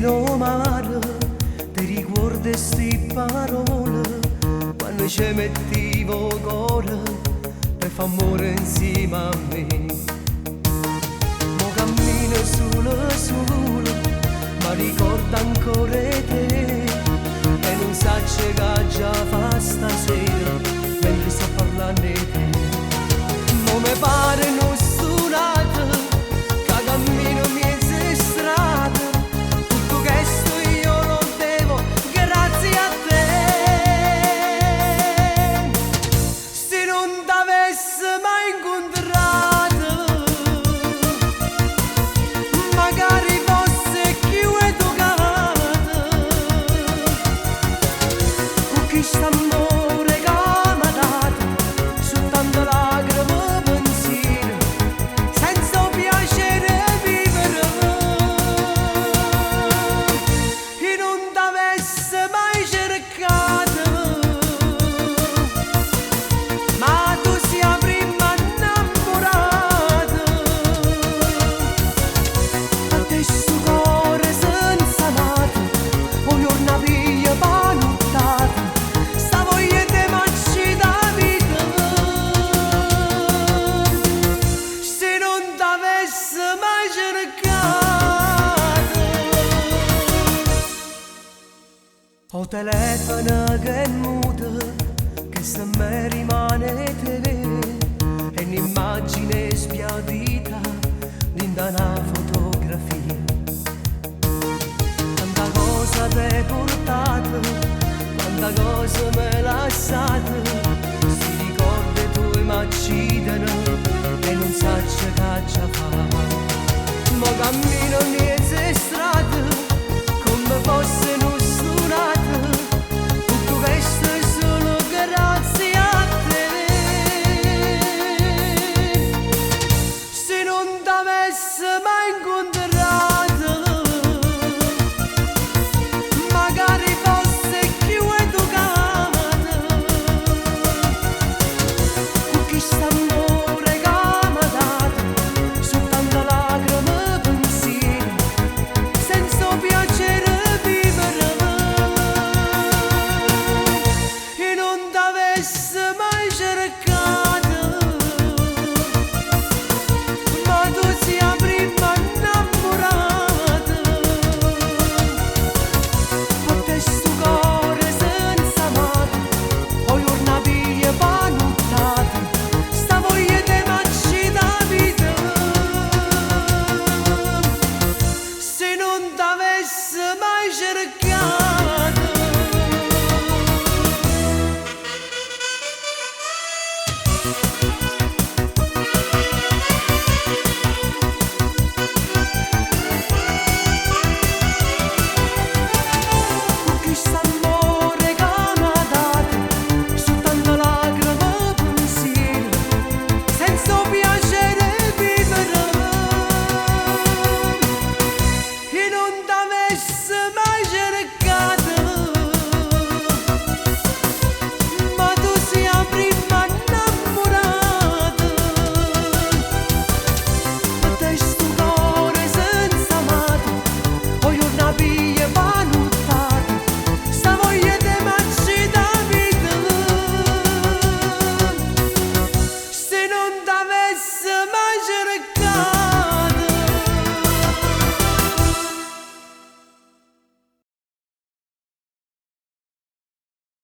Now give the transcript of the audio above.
cielo mare, ti ricordi sti parole, quando ci mettevo cuore per far amore insieme a me. Mo cammino solo, ma ricordo ancora te, e non saccio che già fa stasera, mentre sto parlando di te. Mo mi pare non suonato, che cammino mezzo strada, tutto questo io lo devo grazie a te. Se non t'avessi mai incontrato, magari fosse più educato, con chi st'amore che m'ha dato, soltanto lacrime pensiero, senza piacere vivere. E non t'avessi mai cercato, ma tu sia prima innamorato. Adesso cuore senza amato, ogni giorno piglia panottato, sta voglia di marci da vita. Se non t'avessi mai cercato, ho telefono che è muto, che se me rimane te è un'immagine sbiadita dinda una fotografia. Tanta cosa t'hai portato, tanta cosa m'hai lasciato, si ricorda tu e m'accidano e non saccio che già fa. Mo cammino mezzo strada, come fosse non suonato, tutto questo è solo grazie a te. Se non t'avessi mai incontrato, magari fosse più educato, con chi st'amore che m'ha dato, soltanto lacrime pensiero, senza piacere vivere. E non t'avessi mai cercato, ma tu sia prima innamorato. Adesso cuore senza amato, ogni giorno piglia panottato, sta voglia di marci da vita. Se non t'avessi mai cercato,